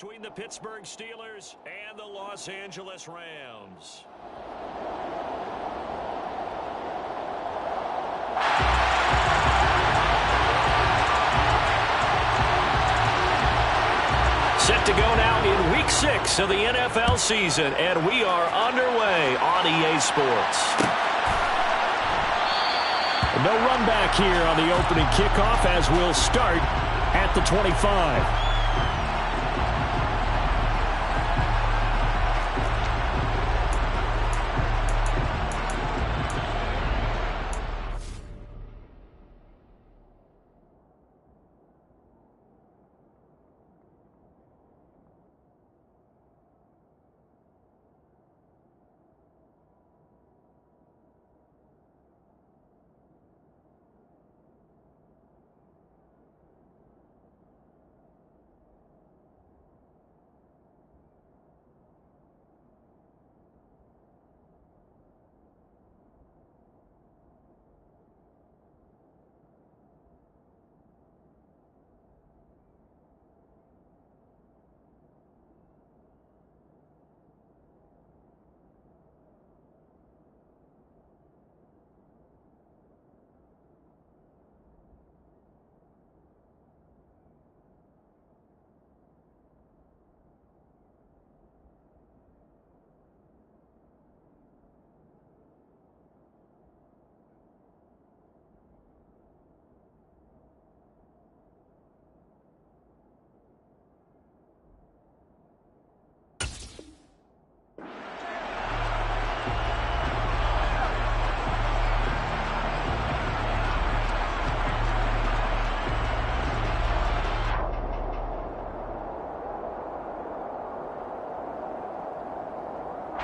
Between the Pittsburgh Steelers and the Los Angeles Rams. Set to go now in Week 6 of the NFL season, and we are underway on EA Sports. No run back here on the opening kickoff as we'll start at the 25.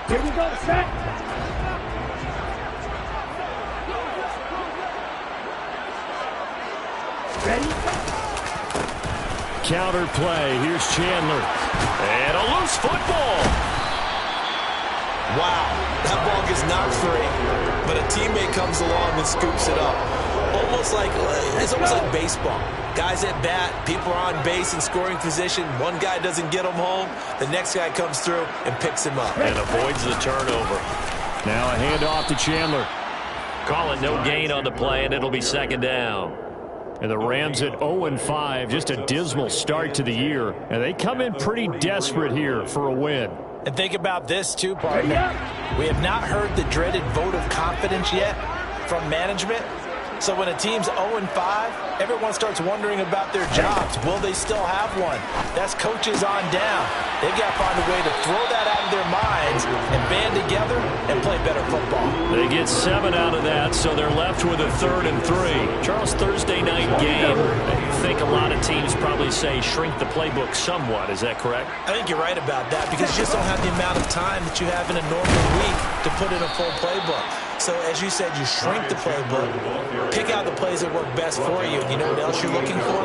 Here we go, set. Ready? Counter play. Here's Chandler. And a loose football. Wow, that ball gets knocked free, but a teammate comes along and scoops it up. It's almost like baseball. Guys at bat, people are on base in scoring position. One guy doesn't get him home. The next guy comes through and picks him up. And avoids the turnover. Now a handoff to Chandler. Call it no gain on the play, and it'll be second down. And the Rams at 0-5, just a dismal start to the year. And they come in pretty desperate here for a win. And think about this, too, partner. We have not heard the dreaded vote of confidence yet from management. So when a team's 0-5, everyone starts wondering about their jobs. Will they still have one? That's coaches on down. They've got to find a way to throw that out of their minds and band together and play better football. They get 7 out of that, so they're left with a 3rd and 3. Charles, Thursday night game. I think a lot of teams probably say shrink the playbook somewhat. Is that correct? I think you're right about that because you just don't have the amount of time that you have in a normal week to put in a full playbook. So, as you said, you shrink the playbook, pick out the plays that work best for you. You know what else you're looking for?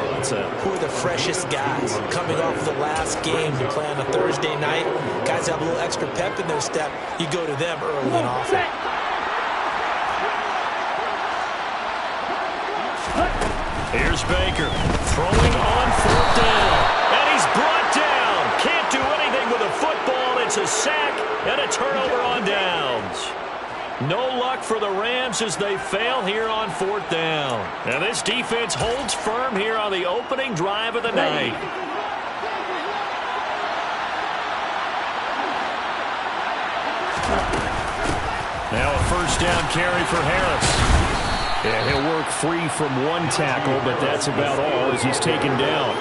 Who are the freshest guys coming off of the last game to play on a Thursday night? Guys have a little extra pep in their step. You go to them early and often. Here's Baker throwing on 4th down. And he's brought down. Can't do anything with a football. It's a sack and a turnover on downs. No luck for the Rams as they fail here on 4th down. And this defense holds firm here on the opening drive of the night. Now a 1st down carry for Harris. Yeah, he'll work free from one tackle, but that's about all as he's taken down.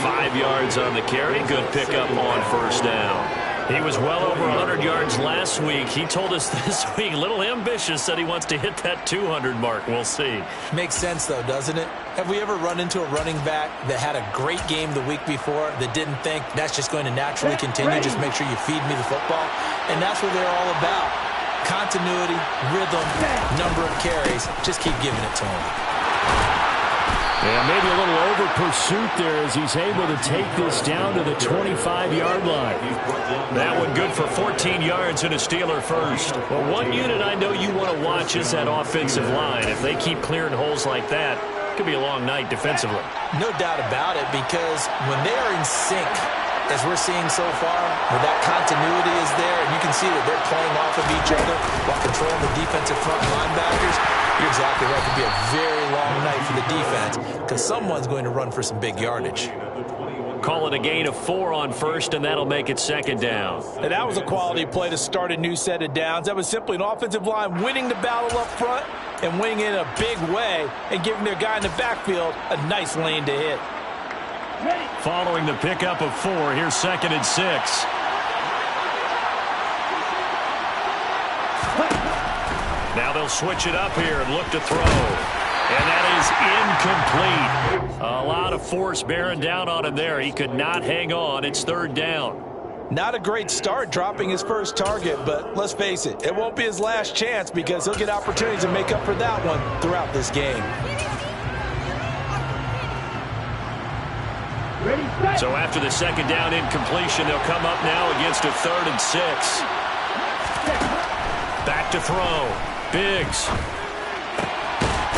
5 yards on the carry. Good pickup on 1st down. He was well over 100 yards last week. He told us this week, a little ambitious, said he wants to hit that 200 mark. We'll see. Makes sense, though, doesn't it? Have we ever run into a running back that had a great game the week before that didn't think that's just going to naturally continue? Just make sure you feed me the football. And that's what they're all about. Continuity, rhythm, number of carries. Just keep giving it to him. Yeah, maybe a little over pursuit there as he's able to take this down to the 25-yard line. That one good for 14 yards and a Steeler first. Well, one unit I know you want to watch is that offensive line. If they keep clearing holes like that, it could be a long night defensively. No doubt about it, because when they are in sync, as we're seeing so far, where that continuity is there, and you can see that they're playing off of each other while controlling the defensive front linebackers, you're exactly right. It could be a very long night for the defense because someone's going to run for some big yardage. Call it a gain of 4 on first, and that'll make it second down. And that was a quality play to start a new set of downs. That was simply an offensive line winning the battle up front and winning it in a big way and giving their guy in the backfield a nice lane to hit. Following the pickup of 4, here's 2nd and 6. Now they'll switch it up here and look to throw. And that is incomplete. A lot of force bearing down on him there. He could not hang on. It's 3rd down. Not a great start dropping his first target, but let's face it, it won't be his last chance because he'll get opportunities to make up for that one throughout this game. So after the 2nd down incompletion, they'll come up now against a 3rd and 6. Back to throw. Biggs.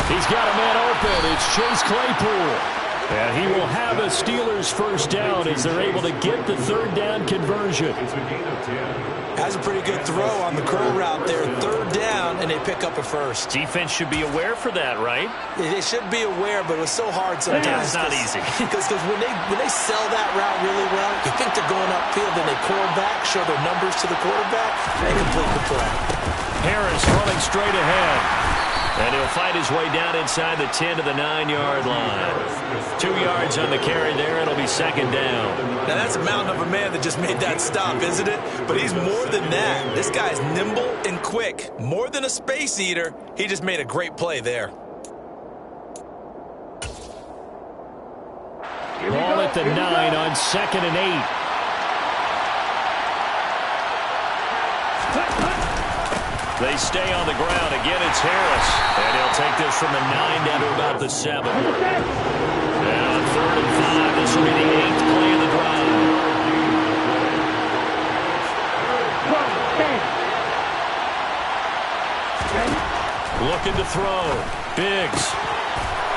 He's got a man open. It's Chase Claypool. And he will have a Steelers first down as they're able to get the 3rd down conversion. Has a pretty good throw on the curl route there. 3rd down, and they pick up a first. Defense should be aware for that, right? They should be aware, but it was so hard sometimes. Yeah, it's not easy. Because when they sell that route really well, you think they're going upfield, then they curl back, show their numbers to the quarterback, they complete the play. Harris running straight ahead. And he'll fight his way down inside the 10 to the 9-yard line. 2 yards on the carry there. It'll be 2nd down. Now, that's a mountain of a man that just made that stop, isn't it? But he's more than that. This guy's nimble and quick. More than a space eater. He just made a great play there. Ball at the 9 on 2nd and 8. They stay on the ground. Again, it's Harris. And he'll take this from the 9 down to about the 7. Now on 3rd and 5. This will be the 8th play of the drive. Looking to throw. Biggs.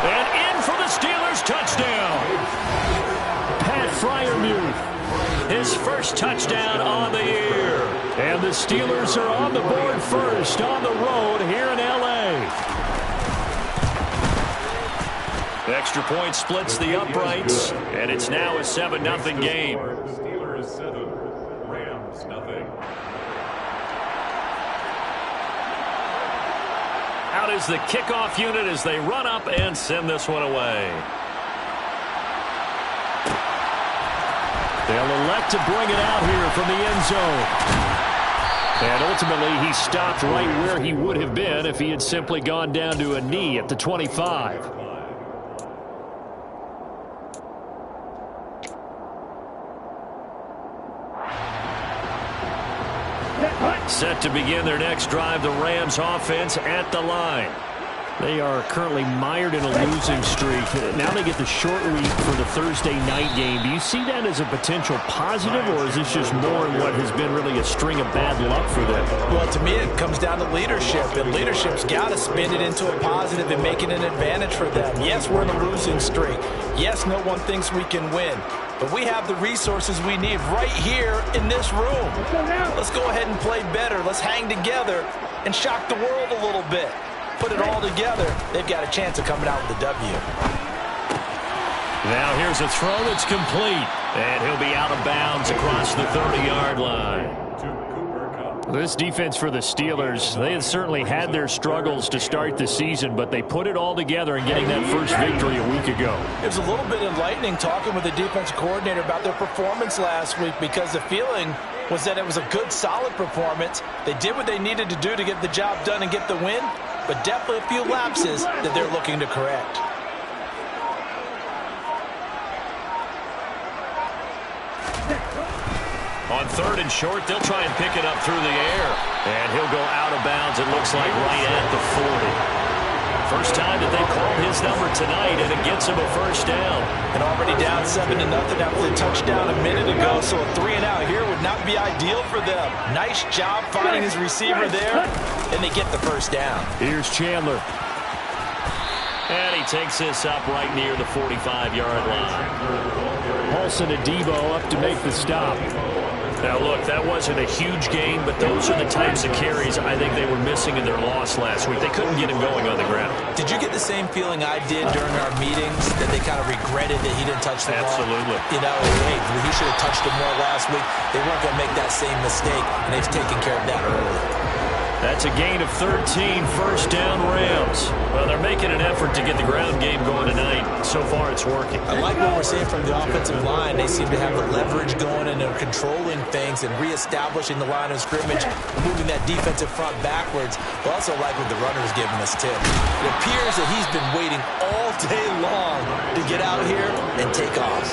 And in for the Steelers touchdown. Pat Freiermuth. His first touchdown on the year. And the Steelers are on the board first on the road here in L.A. The extra point splits the uprights, and it's now a 7-0 game. Steelers 7, Rams nothing. Out is the kickoff unit as they run up and send this one away. They'll elect to bring it out here from the end zone. And ultimately, he stopped right where he would have been if he had simply gone down to a knee at the 25. Set to begin their next drive, the Rams offense at the line. They are currently mired in a losing streak. Now they get the short week for the Thursday night game. Do you see that as a potential positive, or is this just more in what has been really a string of bad luck for them? Well, to me, it comes down to leadership, and leadership's got to spin it into a positive and make it an advantage for them. Yes, we're in a losing streak. Yes, no one thinks we can win. But we have the resources we need right here in this room. Let's go ahead and play better. Let's hang together and shock the world a little bit. Put it all together, they've got a chance of coming out with a W. Now here's a throw that's complete. And he'll be out of bounds across the 30-yard line. This defense for the Steelers, they have certainly had their struggles to start the season, but they put it all together in getting that first victory a week ago. It was a little bit enlightening talking with the defensive coordinator about their performance last week because the feeling was that it was a good, solid performance. They did what they needed to do to get the job done and get the win, but definitely a few lapses that they're looking to correct. On 3rd and short, they'll try and pick it up through the air. And he'll go out of bounds, it looks like, right at the 40. First time that they've called his number tonight, and it gets him a first down. And already down 7-0 after the touchdown a minute ago, so a 3-and-out here would not be ideal for them. Nice job finding his receiver there, and they get the first down. Here's Chandler. And he takes this up right near the 45-yard line. Paulson Adebo up to make the stop. Now, look, that wasn't a huge gain, but those are the types of carries I think they were missing in their loss last week. They couldn't get him going on the ground. Did you get the same feeling I did during our meetings, that they kind of regretted that he didn't touch the ball? Absolutely. You know, hey, he should have touched it more last week. They weren't going to make that same mistake, and they've taken care of that early. That's a gain of 13, first down Rams. Well, they're making an effort to get the ground game going tonight. So far, it's working. I like what we're seeing from the offensive line. They seem to have the leverage going, and they're controlling things and reestablishing the line of scrimmage, moving that defensive front backwards. But also like what the runner is giving us, too. It appears that he's been waiting all day long to get out here and take off.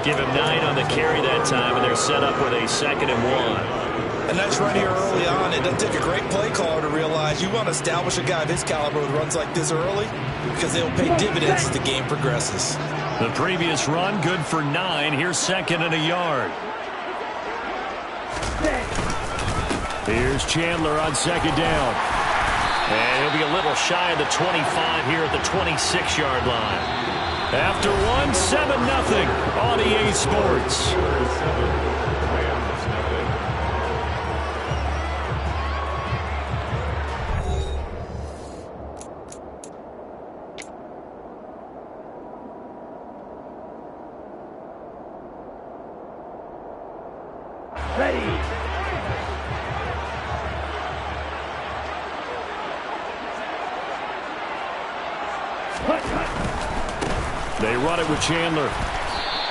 Give him 9 on the carry that time, and they're set up with a 2nd and 1. A nice run here early on. It doesn't take a great play caller to realize you want to establish a guy of his caliber who runs like this early, because they'll pay dividends as the game progresses. The previous run, good for 9. Here's 2nd and a yard. Here's Chandler on 2nd down. And he'll be a little shy of the 25 here at the 26-yard line. After 1, 7-0 on EA Sports. They run it with Chandler.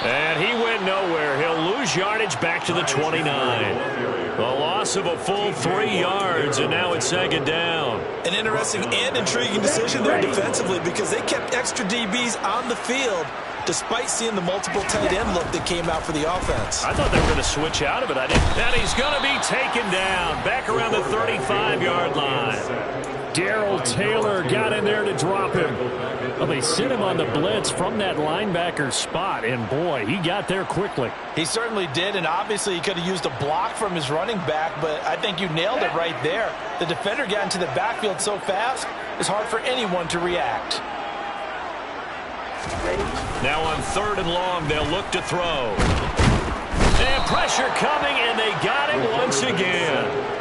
And he went nowhere. He'll lose yardage back to the 29. A loss of a full 3 yards, and now it's 2nd down. An interesting and intriguing decision there defensively, because they kept extra DBs on the field despite seeing the multiple tight end look that came out for the offense. I thought they were going to switch out of it. And he's going to be taken down back around the 35-yard line. Darrell Taylor got in there to drop him. Well, they sent him on the blitz from that linebacker spot, and boy, he got there quickly. He certainly did, and obviously he could have used a block from his running back, but I think you nailed it right there. The defender got into the backfield so fast, it's hard for anyone to react. Now on 3rd and long, they'll look to throw. And pressure coming, and they got him once again.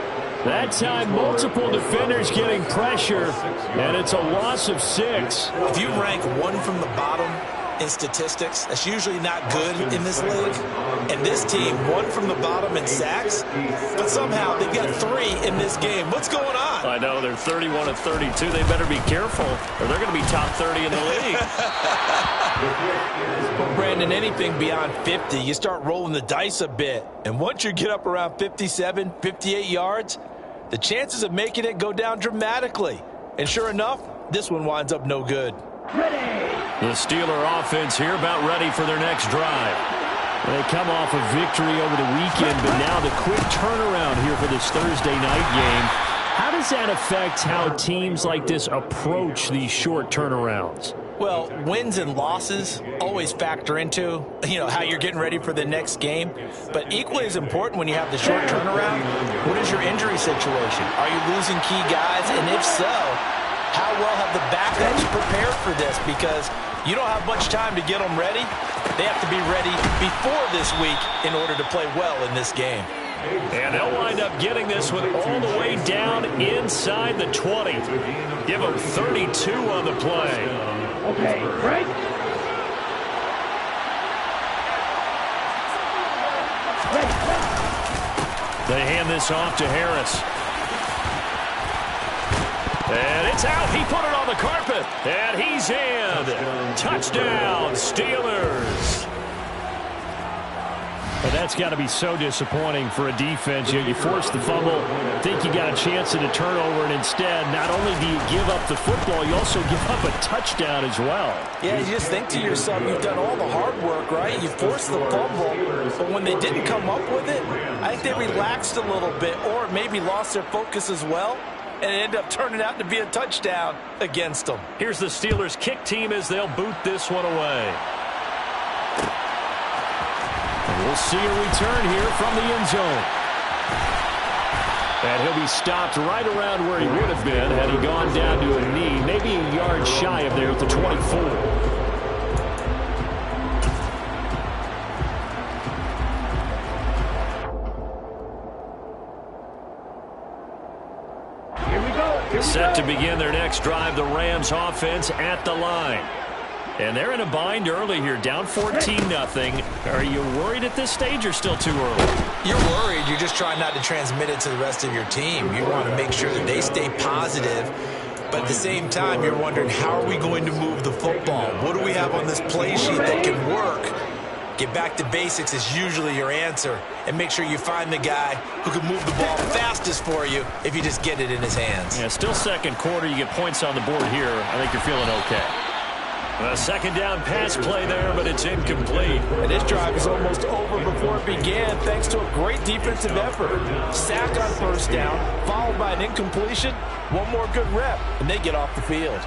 That time, multiple defenders getting pressure, and it's a loss of 6. If you rank 1 from the bottom in statistics, that's usually not good in this league. And this team, 1 from the bottom in sacks, but somehow they've got 3 in this game. What's going on? I know, they're 31 of 32. They better be careful, or they're going to be top 30 in the league. Well, Brandon, anything beyond 50, you start rolling the dice a bit. And once you get up around 57, 58 yards, the chances of making it go down dramatically. And sure enough, this one winds up no good. The Steeler offense here about ready for their next drive. They come off a victory over the weekend, but now the quick turnaround here for this Thursday night game. How does that affect how teams like this approach these short turnarounds? Well, wins and losses always factor into, how you're getting ready for the next game. But equally as important when you have the short turnaround, what is your injury situation? Are you losing key guys? And if so, how well have the backups prepared for this? Because you don't have much time to get them ready. They have to be ready before this week in order to play well in this game. And they'll wind up getting this one all the way down inside the 20. Give them 32 on the play. Okay, break. They hand this off to Harris. And it's out. He put it on the carpet. And he's in. Touchdown, Steelers. But that's got to be so disappointing for a defense. You force the fumble, think you got a chance at a turnover, and instead, not only do you give up the football, you also give up a touchdown as well. Yeah, you just think to yourself, you've done all the hard work, right? You forced the fumble, but when they didn't come up with it, I think they relaxed a little bit, or maybe lost their focus as well, and it ended up turning out to be a touchdown against them. Here's the Steelers kick team as they'll boot this one away. We'll see a return here from the end zone. And he'll be stopped right around where he would have been had he gone down to a knee, maybe a yard shy of there at the 24. Set to begin their next drive, the Rams offense at the line. And they're in a bind early here, down 14-0. Are you worried at this stage or still too early? You're worried. You're just trying not to transmit it to the rest of your team. You want to make sure that they stay positive. But at the same time, you're wondering, how are we going to move the football? What do we have on this play sheet that can work? Get back to basics is usually your answer. And make sure you find the guy who can move the ball fastest for you if you just get it in his hands. Yeah, still second quarter. You get points on the board here. I think you're feeling okay. A second down pass play there, but it's incomplete. And this drive is almost over before it began, thanks to a great defensive effort. Sack on first down, followed by an incompletion. One more good rep, and they get off the field.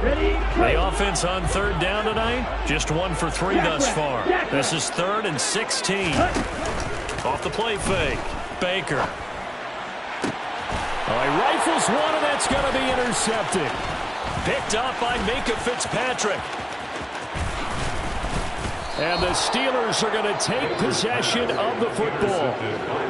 The offense on third down tonight, just 1 for 3 thus far. This is 3rd and 16. Off the play fake, Baker. He rifles one, and that's going to be intercepted. Picked up by Minkah Fitzpatrick. And the Steelers are going to take possession of the football.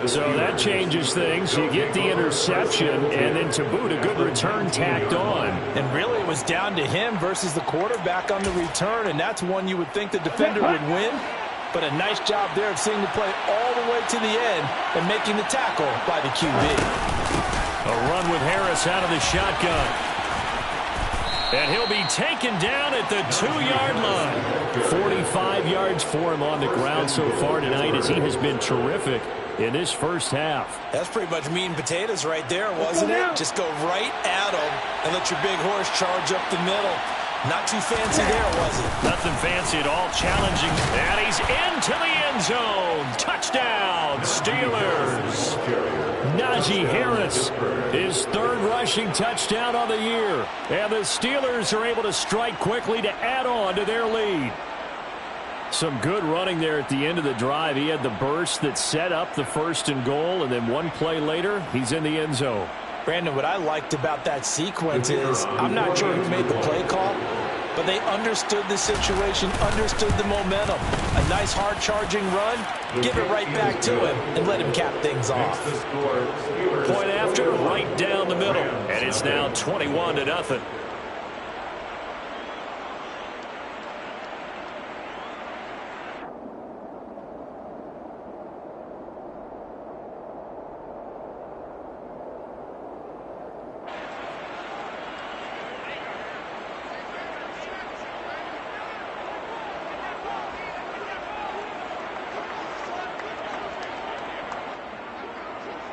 So that changes things. You get the interception, and then to boot, a good return tacked on. And really, it was down to him versus the quarterback on the return, and that's one you would think the defender would win. But a nice job there of seeing the play all the way to the end and making the tackle by the QB. A run with Harris out of the shotgun. And he'll be taken down at the 2-yard line. 45 yards for him on the ground so far tonight as he has been terrific in this first half. That's pretty much meat and potatoes right there, wasn't it? Just go right at him and let your big horse charge up the middle. Not too fancy there, was it? Nothing fancy at all. Challenging. And he's into the end zone. Touchdown, Steelers. Najee Harris, his 3rd rushing touchdown on the year. And the Steelers are able to strike quickly to add on to their lead. Some good running there at the end of the drive. He had the burst that set up the 1st and goal, and then one play later, he's in the end zone. Brandon, what I liked about that sequence is I'm not sure who made the play call, but they understood the situation, understood the momentum. A nice hard-charging run, give it right back to him, and let him cap things off. Point after, right down the middle, and it's now 21-0.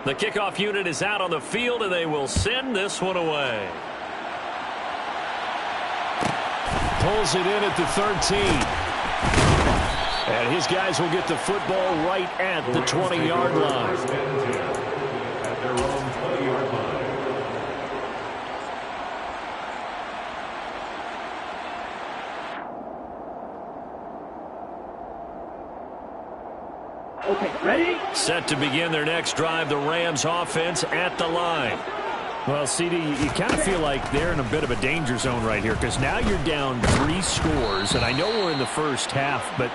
The kickoff unit is out on the field, and they will send this one away. Pulls it in at the 13. And his guys will get the football right at the 20-yard line. At their own 20-yard line. Okay, ready? Set to begin their next drive, the Rams offense at the line. Well, CD, you kind of feel like they're in a bit of a danger zone right here because now you're down 3 scores, and I know we're in the first half, but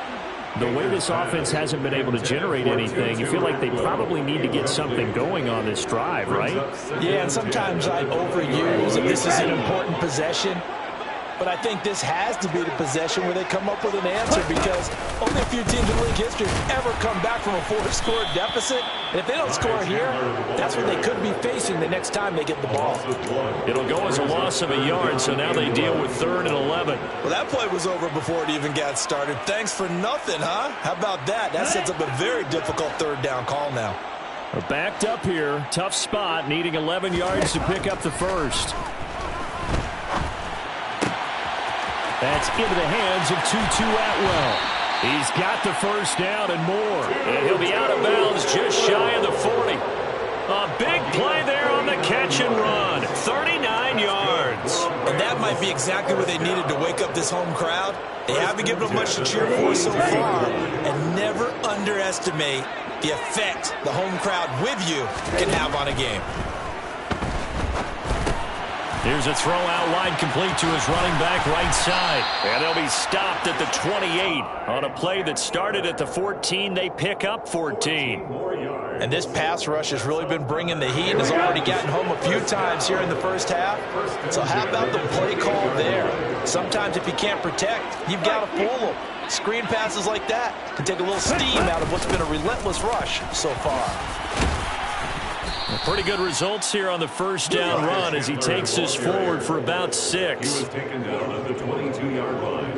the way this offense hasn't been able to generate anything, you feel like they probably need to get something going on this drive, right? Yeah, and sometimes I overuse that this is an important possession. But I think this has to be the possession where they come up with an answer because only a few teams in league history have ever come back from a 4-score deficit. And if they don't score here, that's what they could be facing the next time they get the ball. It'll go as a loss of a yard, so now they deal with 3rd and 11. Well, that play was over before it even got started. Thanks for nothing, huh? How about that? That sets up a very difficult 3rd down call now. We're backed up here. Tough spot, needing 11 yards to pick up the first. That's into the hands of Tutu Atwell. He's got the first down and more. And he'll be out of bounds just shy of the 40. A big play there on the catch and run. 39 yards. And that might be exactly what they needed to wake up this home crowd. They haven't given them much to cheer for so far, and never underestimate the effect the home crowd with you can have on a game. Here's a throw out wide, complete to his running back right side. And they'll be stopped at the 28. On a play that started at the 14, they pick up 14. And this pass rush has really been bringing the heat and has already gotten home a few times here in the first half. So how about the play call there? Sometimes if you can't protect, you've got to fool them. Screen passes like that can take a little steam out of what's been a relentless rush so far. Pretty good results here on the first down run as he takes us forward for about 6. He was taken down at the 22-yard line.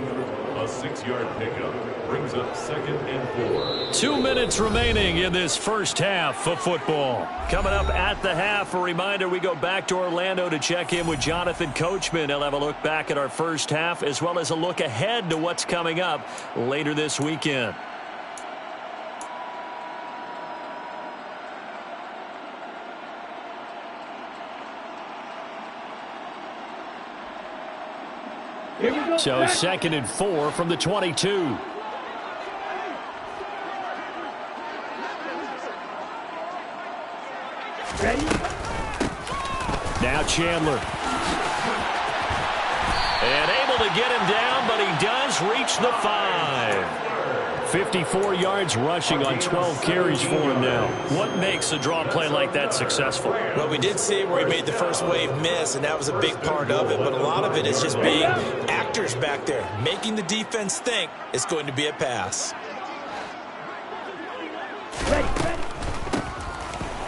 A 6-yard pickup brings up 2nd and 4. 2 minutes remaining in this first half of football. Coming up at the half, a reminder, we go back to Orlando to check in with Jonathan Coachman. He'll have a look back at our first half as well as a look ahead to what's coming up later this weekend. So 2nd and 4 from the 22. Ready? Now Chandler. And able to get him down, but he does reach the 5. 54 yards rushing on 12 carries for him now. What makes a draw play like that successful? Well, we did see where he made the first wave miss, and that was a big part of it. But a lot of it is just being actors back there, making the defense think it's going to be a pass. Ready.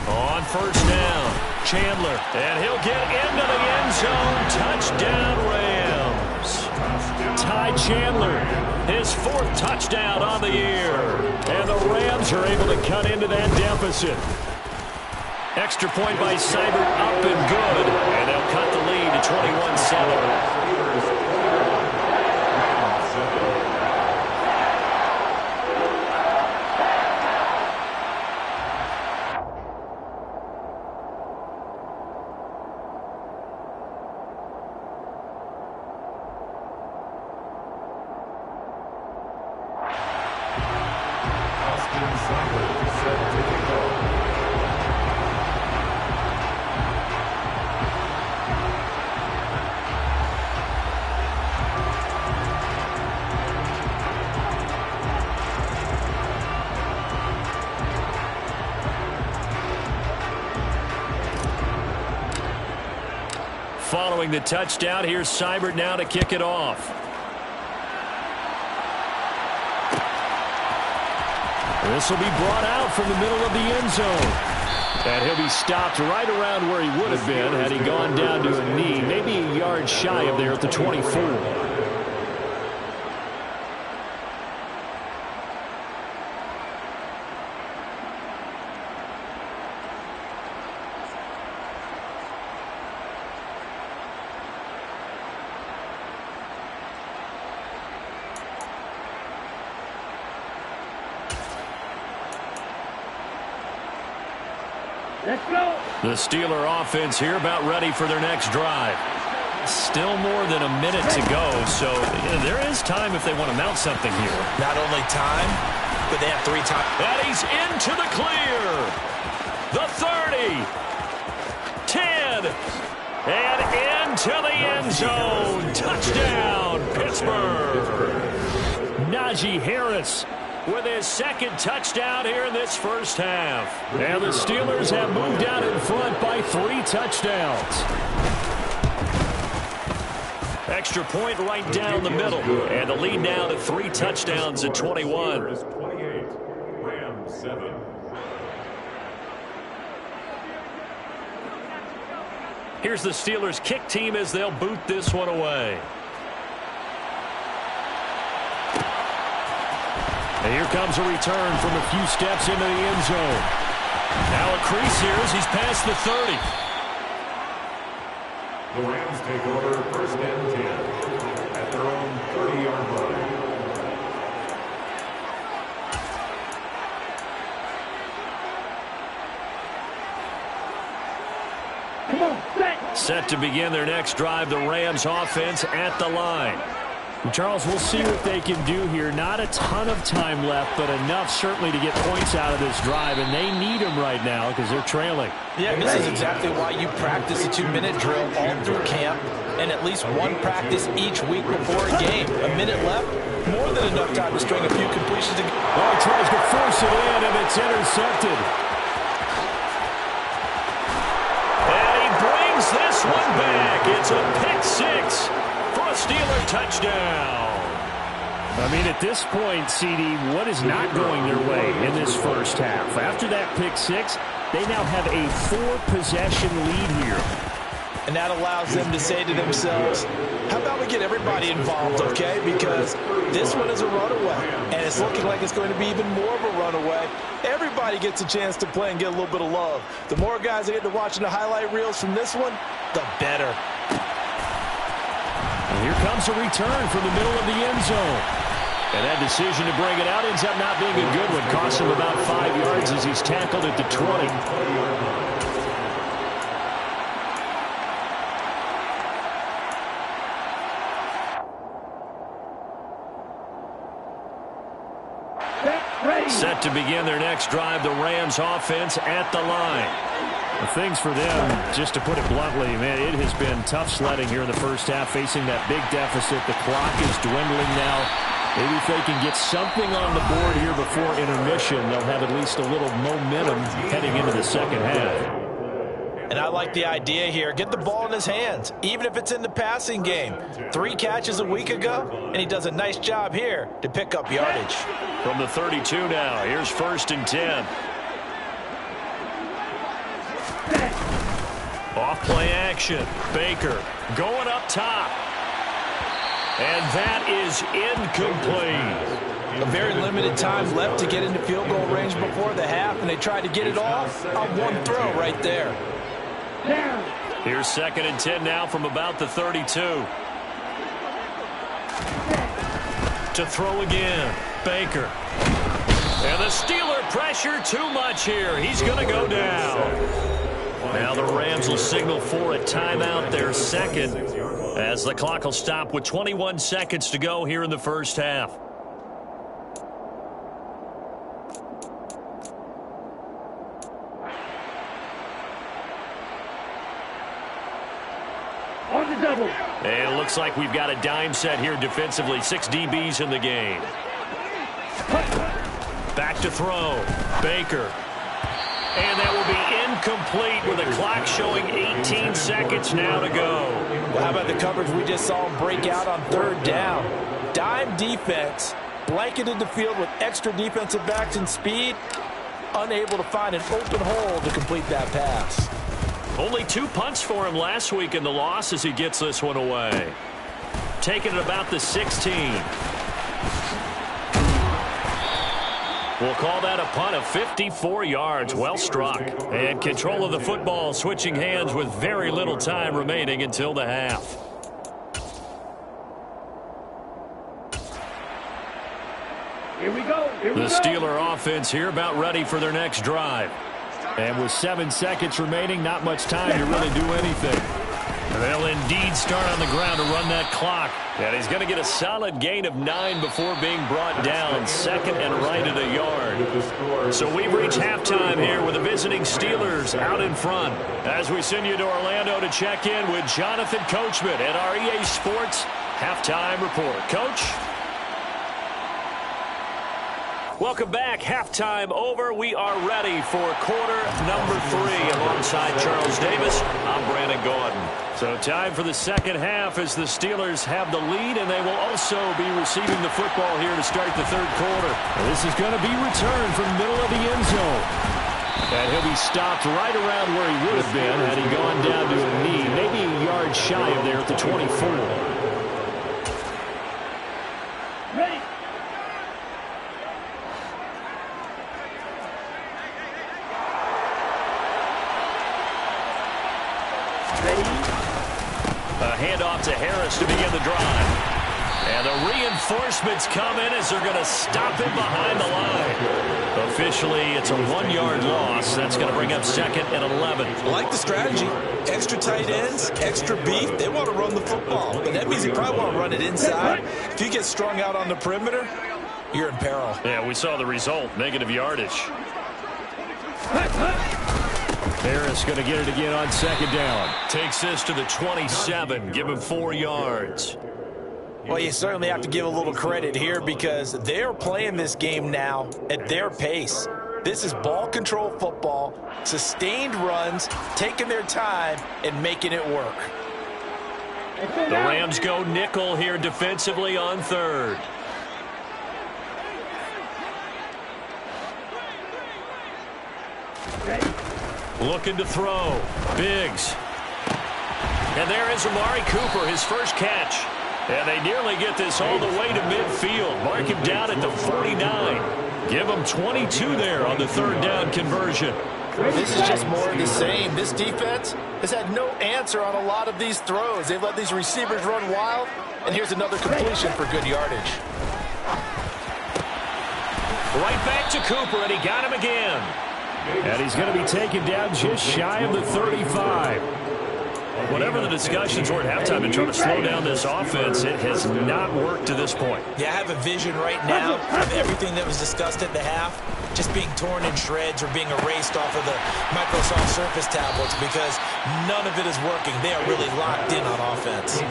On first down, Chandler. And he'll get into the end zone. Touchdown, Rams. Ty Chandler, his 4th touchdown on the year. And the Rams are able to cut into that deficit. Extra point by Seibert, up and good. And they'll cut the lead to 21-7. Following the touchdown, here's Seibert now to kick it off. This will be brought out from the middle of the end zone. And he'll be stopped right around where he would have been had he gone down to a knee, maybe a yard shy of there at the 24. Let's go. The Steeler offense here about ready for their next drive. Still more than a minute to go, so there is time if they want to mount something here. Not only time, but they have 3 times. And he's into the clear. The 30. 10. And into the end zone. Touchdown, Pittsburgh. Najee Harris with his 2nd touchdown here in this first half. And the Steelers have moved out in front by 3 touchdowns. Extra point right down the middle. And the lead now to 3 touchdowns at 21. 28, Rams 7. Here's the Steelers kick team as they'll boot this one away. And here comes a return from a few steps into the end zone. Now a crease here as he's past the 30. The Rams take over 1st and 10 at their own 30-yard line. Come on, set. Set to begin their next drive, the Rams offense at the line. Charles, we'll see what they can do here. Not a ton of time left, but enough certainly to get points out of this drive, and they need them right now because they're trailing. Yeah, this is exactly why you practice a 2-minute drill all through camp and at least one practice each week before a game. A minute left, more than enough time to string a few completions. Oh, he tries to force it in, and it's intercepted. And he brings this one back. It's a pick six. For a Steeler touchdown. I mean, at this point, CD, what is not going their way in this first half? After that pick six, they now have a 4-possession lead here. And that allows them to say to themselves, how about we get everybody involved, okay? Because this one is a runaway, and it's looking like it's going to be even more of a runaway. Everybody gets a chance to play and get a little bit of love. The more guys that get to watching the highlight reels from this one, the better. And here comes a return from the middle of the end zone. And that decision to bring it out ends up not being a good one. Costs him about 5 yards as he's tackled at the 20. Set to begin their next drive, the Rams offense at the line. Things for them, just to put it bluntly, man, it has been tough sledding here in the first half, facing that big deficit. The clock is dwindling now. Maybe if they can get something on the board here before intermission, they'll have at least a little momentum heading into the second half. And I like the idea here. Get the ball in his hands, even if it's in the passing game. 3 catches a week ago, and he does a nice job here to pick up yardage. From the 32 now, here's 1st and 10. Off play action. Baker going up top. And that is incomplete. A very limited time left to get into field goal range before the half, and they tried to get it off on one throw right there. Here's 2nd and 10 now from about the 32. To throw again. Baker. And the Steeler pressure too much here. He's going to go down. Now the Rams will signal for a timeout, their second, as the clock will stop with 21 seconds to go here in the first half. On the double. And it looks like we've got a dime set here defensively. 6 DBs in the game. Back to throw. Baker. And that will be incomplete with the clock showing 18 seconds now to go. Well, how about the coverage we just saw him break out on 3rd down? Dime defense, blanketed the field with extra defensive backs and speed, unable to find an open hole to complete that pass. Only 2 punts for him last week in the loss as he gets this one away. Taking it about the 16. We'll call that a punt of 54 yards. Well struck. And control of the football switching hands with very little time remaining until the half. Here we go. The Steeler offense here about ready for their next drive. And with 7 seconds remaining, not much time to really do anything. They'll indeed start on the ground to run that clock. And he's going to get a solid gain of 9 before being brought down. 2nd and right at a yard. So we've reached halftime here with the visiting Steelers out in front. As we send you to Orlando to check in with Jonathan Coachman at our EA Sports Halftime Report. Coach? Welcome back. Halftime over. We are ready for quarter number 3. Alongside Charles Davis, I'm Brandon Gaudin. So time for the second half as the Steelers have the lead, and they will also be receiving the football here to start the third quarter. And this is going to be returned from the middle of the end zone. And he'll be stopped right around where he would have been had he gone down to a knee, maybe a yard shy of there at the 24. Ready. A handoff to Harris to begin the drive. And the reinforcements come in as they're going to stop him behind the line. A officially it's a 1-yard loss. That's going to bring up 2nd and 11. I like the strategy. Extra tight ends, extra beef. They want to run the football, but that means you probably want to run it inside. If you get strung out on the perimeter, you're in peril. Yeah, we saw the result, negative yardage. Harris going to get it again on 2nd down. Takes this to the 27. Give him 4 yards. Well, you certainly have to give a little credit here because they're playing this game now at their pace. This is ball control football, sustained runs, taking their time, and making it work. The Rams go nickel here defensively on 3rd. Looking to throw. Biggs. And there is Amari Cooper, his first catch. And they nearly get this all the way to midfield. Mark him down at the 49. Give him 22 there on the 3rd down conversion. This is just more of the same. This defense has had no answer on a lot of these throws. They've let these receivers run wild. And here's another completion for good yardage. Right back to Cooper, and he got him again. And he's going to be taken down just shy of the 35. Whatever the discussions were at halftime in trying to slow down this offense, it has not worked to this point. Yeah, I have a vision right now of everything that was discussed at the half just being torn in shreds or being erased off of the Microsoft Surface tablets because none of it is working. They are really locked in on offense.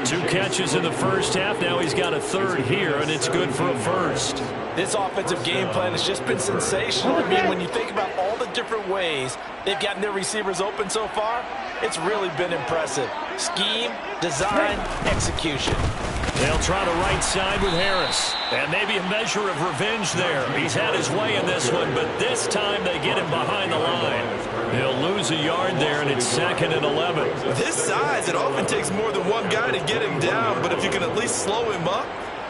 2 catches in the first half. Now he's got a 3rd here, and it's good for a 1st. This offensive game plan has just been sensational. I mean, when you think about all the different ways they've gotten their receivers open so far, it's really been impressive. Scheme, design, execution. They'll try to right side with Harris. And maybe a measure of revenge there. He's had his way in this one, but this time they get him behind the line. They'll lose a yard there, and it's 2nd and 11. With his size, it often takes more than one guy to get him down, but if you can at least slow him up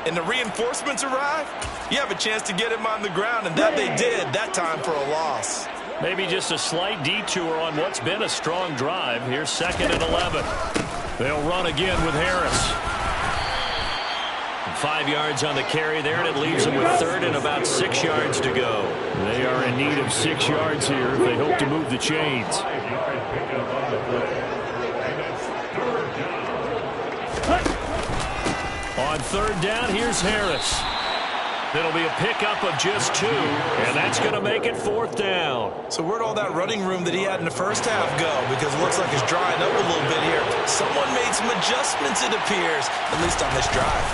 and the reinforcements arrive, you have a chance to get him on the ground, and that they did that time for a loss. Maybe just a slight detour on what's been a strong drive. Here's 2nd and 11. They'll run again with Harris. 5 yards on the carry there, and it leaves them with 3rd and about 6 yards to go. They are in need of 6 yards here if they hope to move the chains. On 3rd down, here's Harris. It'll be a pickup of just 2, and that's going to make it 4th down. So where'd all that running room that he had in the first half go? Because it looks like it's drying up a little bit here. Someone made some adjustments, it appears, at least on this drive.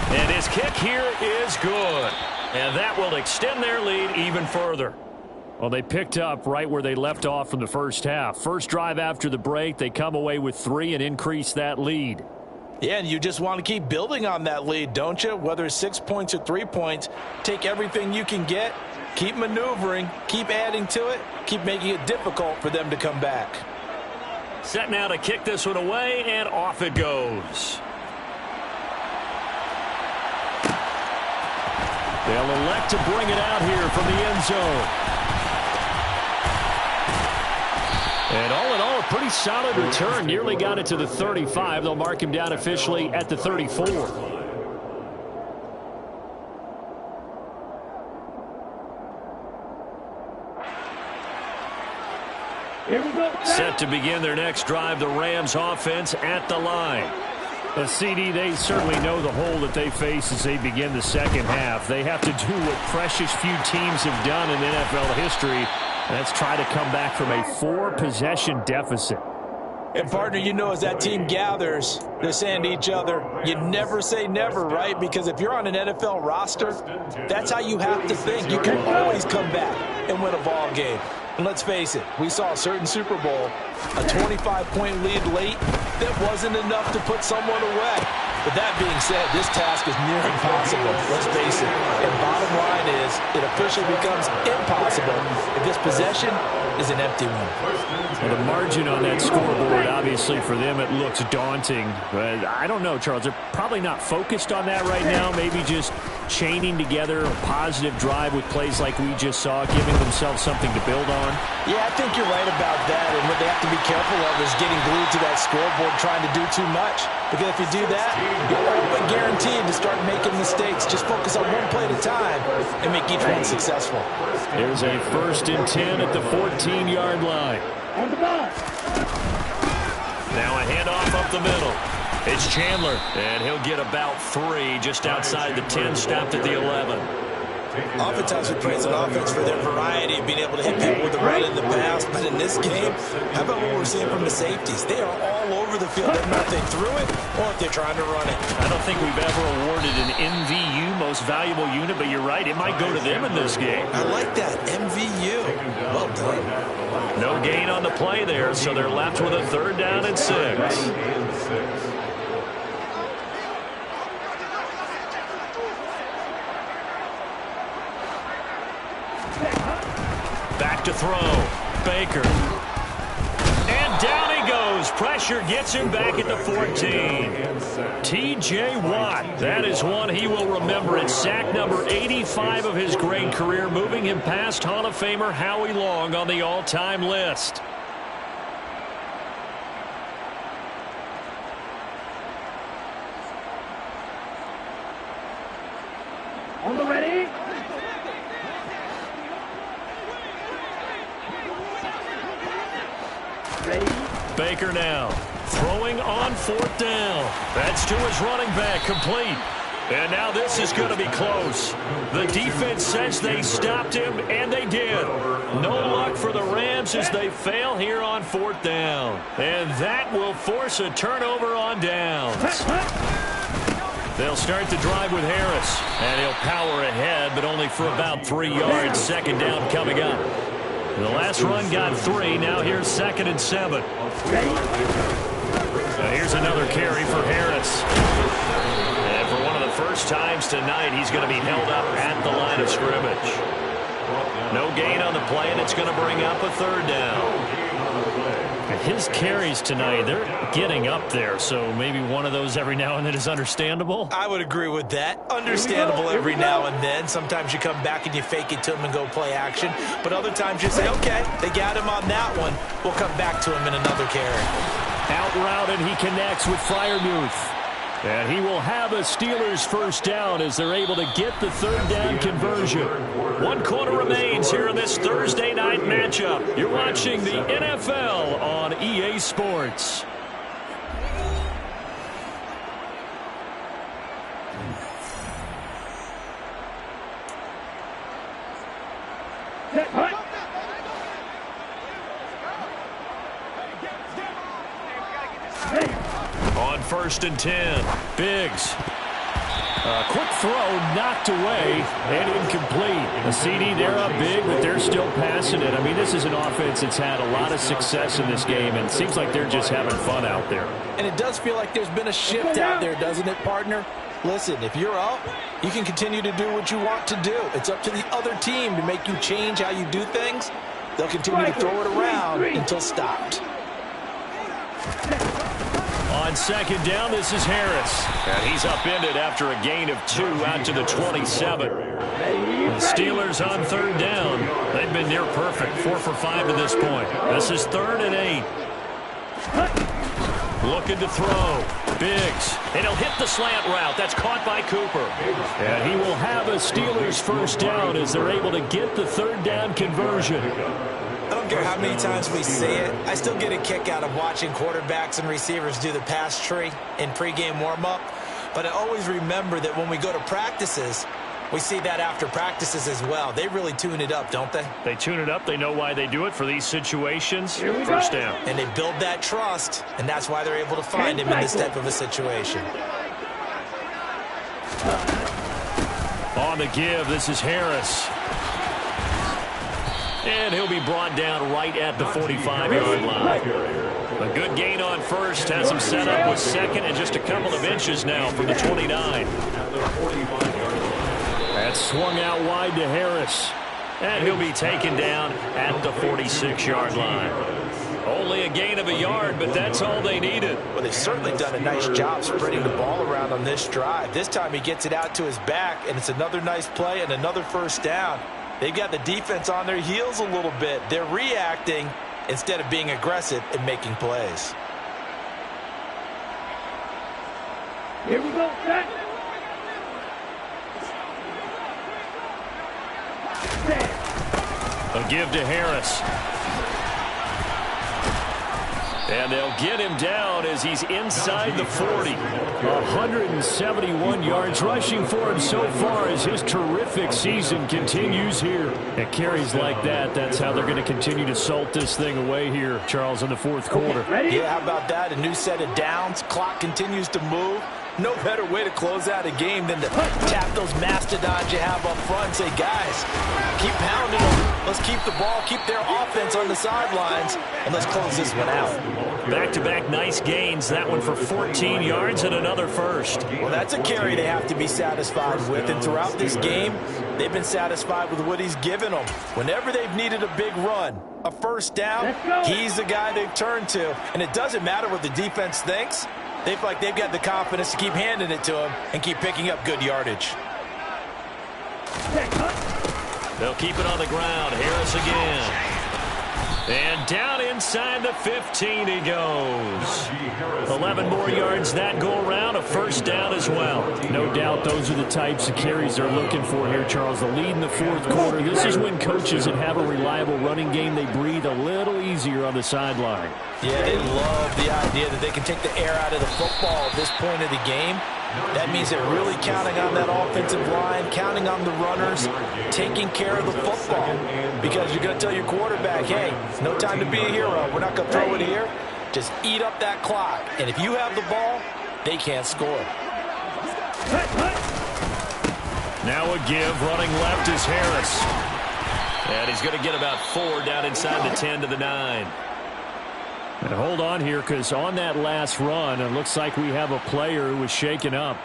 And his kick here is good. And that will extend their lead even further. Well, they picked up right where they left off from the first half. First drive after the break, they come away with 3 and increase that lead. Yeah, and you just want to keep building on that lead, don't you? Whether it's 6 points or 3 points, take everything you can get, keep maneuvering, keep adding to it, keep making it difficult for them to come back. Set now to kick this one away, and off it goes. They'll elect to bring it out here from the end zone. And all in all, a pretty solid return. Nearly got it to the 35. They'll mark him down officially at the 34. Here we go. Set to begin their next drive, the Rams offense at the line. The CD, they certainly know the hole that they face as they begin the second half. They have to do what precious few teams have done in NFL history. That's try to come back from a 4-possession deficit. And, partner, you know, as that team gathers, they're saying to each other, you never say never, right? Because if you're on an NFL roster, that's how you have to think. You can always come back and win a ball game. And let's face it, we saw a certain Super Bowl, a 25-point lead late that wasn't enough to put someone away. But that being said, this task is near impossible, let's face it. And bottom line is, it officially becomes impossible if this possession is an empty one. Well, the margin on that scoreboard, obviously for them, it looks daunting. But I don't know, Charles. They're probably not focused on that right now. Maybe just chaining together a positive drive with plays like we just saw, giving themselves something to build on? Yeah, I think you're right about that. And what they have to be careful of is getting glued to that scoreboard trying to do too much. Because if you do that, you're all but guaranteed to start making mistakes. Just focus on one play at a time and make each one successful. There's a 1st and 10 at the 14-yard line. On the mark. Now a handoff up the middle. It's Chandler, and he'll get about 3 just outside the 10, stopped at the 11. Oftentimes we praise an offense for their variety of being able to hit people with the run in the past, but in this game, how about what we're seeing from the safeties? They are all over the field. They don't know if they threw it or if they're trying to run it. I don't think we've ever awarded an MVU, most valuable unit, but you're right, it might go to them in this game. I like that, MVU. Well done. No gain on the play there, so they're left with a 3rd down and 6. Back to throw. Baker. And down he goes. Pressure gets him back at the 14. T.J. Watt. That is one he will remember. It's sack number 85 of his great career, moving him past Hall of Famer Howie Long on the all-time list. On the ready. Baker now throwing on 4th down. That's to his running back, complete. And now this is going to be close. The defense says they stopped him, and they did. No luck for the Rams as they fail here on 4th down. And that will force a turnover on downs. They'll start the drive with Harris, and he'll power ahead, but only for about 3 yards. 2nd down coming up. The last run got 3. Now here's 2nd and 7. Here's another carry for Harris. And for one of the first times tonight, he's going to be held up at the line of scrimmage. No gain on the play, and it's going to bring up a 3rd down. His carries tonight, they're getting up there, so maybe one of those every now and then is understandable. I would agree with that. Understandable every now and then. Sometimes you come back and you fake it to him and go play action. But other times you say, okay, they got him on that one. We'll come back to him in another carry. Out route, and he connects with Freiermuth. And he will have a Steelers 1st down as they're able to get the 3rd down conversion. 1 quarter remains here in this Thursday night matchup. You're watching the NFL on EA Sports. On 1st and 10, Biggs. Quick throw knocked away and incomplete. The CD, they're up big, but they're still passing it. I mean, this is an offense that's had a lot of success in this game, and it seems like they're just having fun out there. And it does feel like there's been a shift out there, doesn't it, partner? Listen, if you're up, you can continue to do what you want to do. It's up to the other team to make you change how you do things. They'll continue to throw it around until stopped. On 2nd down, this is Harris. And he's upended after a gain of 2 out to the 27. The Steelers on 3rd down. They've been near perfect, 4 for 5 to this point. This is 3rd and 8. Looking to throw. Biggs. And he'll hit the slant route. That's caught by Cooper. And he will have a Steelers 1st down as they're able to get the 3rd down conversion. I don't care how many times we see it. I still get a kick out of watching quarterbacks and receivers do the pass tree in pregame warm-up. But I always remember that when we go to practices, we see that after practices as well. They really tune it up, don't they? They tune it up. They know why they do it for these situations. 1st down. And they build that trust, and that's why they're able to find him in this type of a situation. On the give, this is Harris. And he'll be brought down right at the 45-yard line. A good gain on 1st has him set up with 2nd and just a couple of inches now from the 29. That's swung out wide to Harris. And he'll be taken down at the 46-yard line. Only a gain of a yard, but that's all they needed. Well, they've certainly done a nice job spreading the ball around on this drive. This time he gets it out to his back, and it's another nice play and another first down. They've got the defense on their heels a little bit. They're reacting instead of being aggressive and making plays. Here we go, set. A give to Harris. And they'll get him down as he's inside the 40. 171 yards rushing for him so far as his terrific season continues here. And carries like that, that's how they're going to continue to salt this thing away here, Charles, in the fourth quarter. Yeah, how about that? A new set of downs. Clock continues to move. No better way to close out a game than to tap those mastodons you have up front and say, guys, keep pounding them. Let's keep the ball, keep their offense on the sidelines, and let's close this one out. Back-to-back nice gains. That one for 14 yards and another first. Well, that's a carry they have to be satisfied with, and throughout this game, they've been satisfied with what he's given them. Whenever they've needed a big run, a first down, he's the guy they've turned to, and it doesn't matter what the defense thinks. They feel like they've got the confidence to keep handing it to him and keep picking up good yardage. They'll keep it on the ground. Harris again. And down inside the 15 he goes. 11 more yards that go around. A first down as well. No doubt those are the types of carries they're looking for here, Charles. The lead in the fourth quarter. This is when coaches that have a reliable running game, they breathe a little easier on the sideline. Yeah, they love the idea that they can take the air out of the football at this point of the game. That means they're really counting on that offensive line, counting on the runners, taking care of the football. Because you're going to tell your quarterback, hey, no time to be a hero. We're not going to throw it here. Just eat up that clock. And if you have the ball, they can't score. Now a give. Running left is Harris. And he's going to get about 4 down inside the 10 to the 9. And hold on here, because on that last run, it looks like we have a player who was shaken up.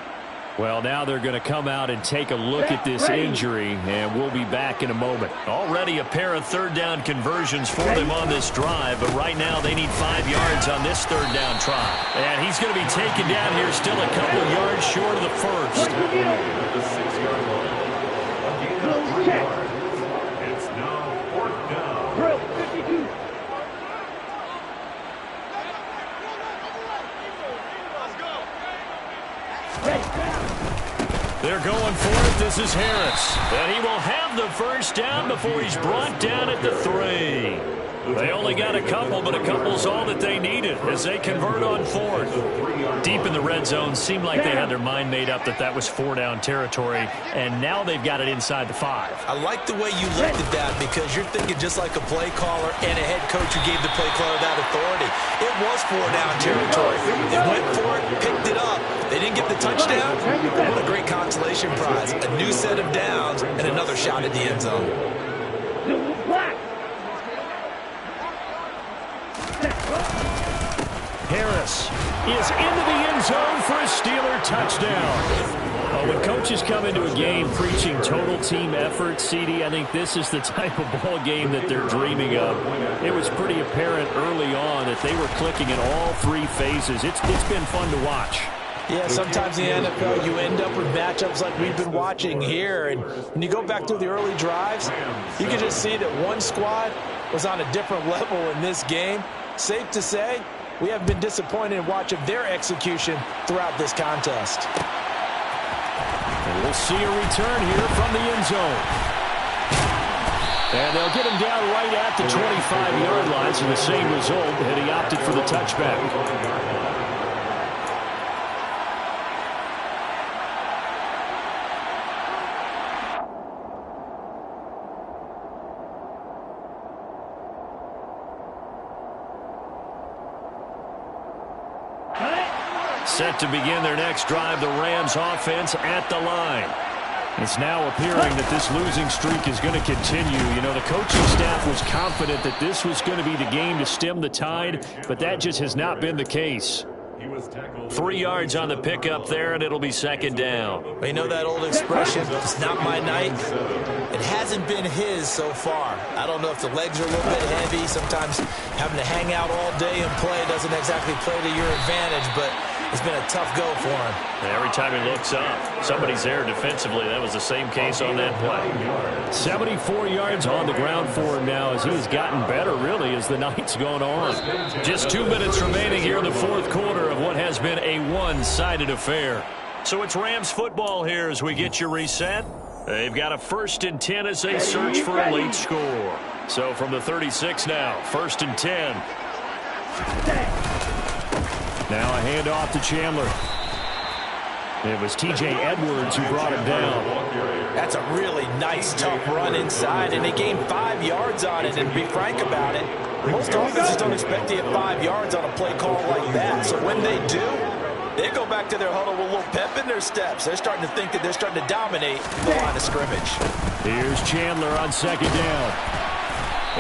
Well, now they're going to come out and take a look at this injury, and we'll be back in a moment. Already a pair of third down conversions for them on this drive, but right now they need 5 yards on this third down try. And he's going to be taken down here, still a couple yards short of the first. The 6-yard line. A gain of 3 yards. It's now 4th down. Drill 52. They're going for it. This is Harris. And he will have the first down before he's brought down at the 3. They only got a couple, but a couple's all that they needed as they convert on 4th. Deep in the red zone, seemed like they had their mind made up that that was 4-down territory, and now they've got it inside the 5. I like the way you looked at that because you're thinking just like a play caller and a head coach who gave the play caller that authority. It was 4-down territory. They went for it, picked it up. They didn't get the touchdown. What a great consolation prize. A new set of downs and another shot at the end zone. Harris is into the end zone for a Steeler touchdown. When coaches come into a game preaching total team effort, CD, I think this is the type of ball game that they're dreaming of. It was pretty apparent early on that they were clicking in all 3 phases. It's been fun to watch. Yeah, sometimes in the NFL you end up with matchups like we've been watching here. And when you go back through the early drives, you can just see that one squad was on a different level in this game. Safe to say, we have been disappointed in watching their execution throughout this contest. And we'll see a return here from the end zone. And they'll get him down right at the 25-yard line, so the same result, and he opted for the touchback. Set to begin their next drive, the Rams offense at the line. It's now appearing that this losing streak is going to continue. You know, the coaching staff was confident that this was going to be the game to stem the tide, but that just has not been the case. He was tackled. 3 yards on the pickup there, and it'll be second down. You know that old expression, it's not my night? It hasn't been his so far. I don't know if the legs are a little bit heavy. Sometimes having to hang out all day and play doesn't exactly play to your advantage, but it's been a tough go for him. And every time he looks up, somebody's there defensively. That was the same case on that play. 74 yards on the ground for him now as he's gotten better, really, as the night's gone on. Just 2 minutes remaining here in the fourth quarter of what has been a one-sided affair. So it's Rams football here as we get you reset. They've got a 1st and 10 as they search for a late score. So from the 36 now, 1st and 10. Now a handoff to Chandler. It was T.J. Edwards who brought him down. That's a really nice, tough run inside, and they gained 5 yards on it. And to be frank about it, most offenses don't expect to get 5 yards on a play call like that. So when they do, they go back to their huddle with a little pep in their steps. They're starting to think that they're starting to dominate the line of scrimmage. Here's Chandler on second down.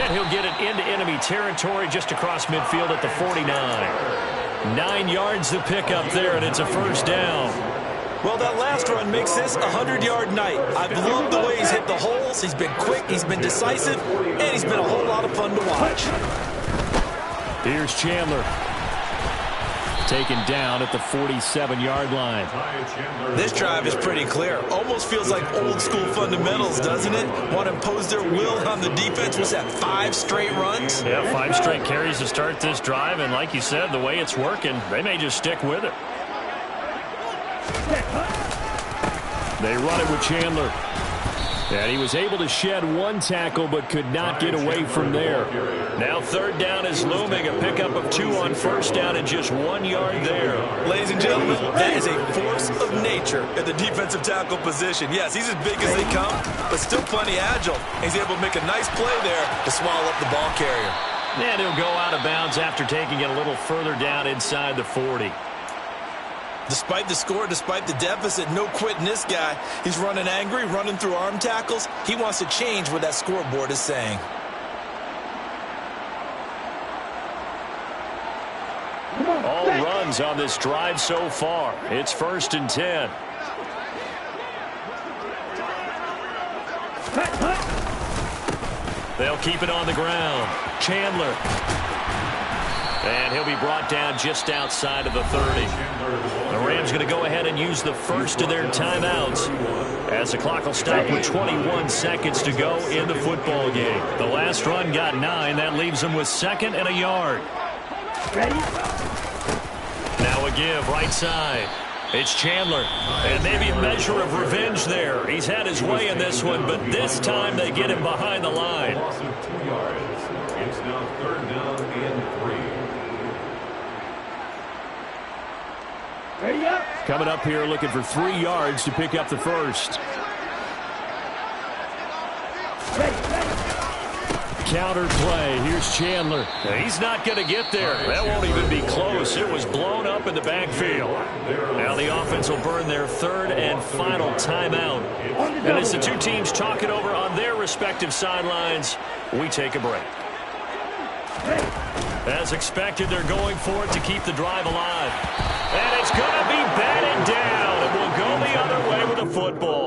And he'll get it into enemy territory just across midfield at the 49. 9 yards the pickup there, and it's a first down. Well, that last run makes this a 100-yard night. I've loved the way he's hit the holes. He's been quick, he's been decisive, and he's been a whole lot of fun to watch. Here's Chandler. Taken down at the 47-yard line. This drive is pretty clear. Almost feels like old-school fundamentals, doesn't it? Want to impose their will on the defense. Was that 5 straight runs? Yeah, 5 straight carries to start this drive, and like you said, the way it's working, they may just stick with it. They run it with Chandler. And he was able to shed 1 tackle but could not get away from there. Now 3rd down is looming. A pickup of 2 on 1st down and just 1 yard there. Ladies and gentlemen, that is a force of nature at the defensive tackle position. Yes, he's as big as they come, but still plenty agile. He's able to make a nice play there to swallow up the ball carrier. And he'll go out of bounds after taking it a little further down inside the 40. Despite the score, despite the deficit, no quitting this guy. He's running angry, running through arm tackles. He wants to change what that scoreboard is saying. All runs on this drive so far. It's 1st and 10. They'll keep it on the ground. Chandler. And he'll be brought down just outside of the 30. The Rams going to go ahead and use the first of their timeouts as the clock will stop with 21 seconds to go in the football game. The last run got 9. That leaves them with 2nd and a yard. Now a give right side. It's Chandler. And maybe a measure of revenge there. He's had his way in this one, but this time they get him behind the line. It's now 3rd down and 3. Ready up. Coming up here looking for 3 yards to pick up the first. Counter play. Here's Chandler. He's not going to get there. That won't even be close. It was blown up in the backfield. Now the offense will burn their 3rd and final timeout. And as the two teams talk it over on their respective sidelines, we take a break. As expected, they're going for it to keep the drive alive. And it's going to be batted down. It will go the other way with the football.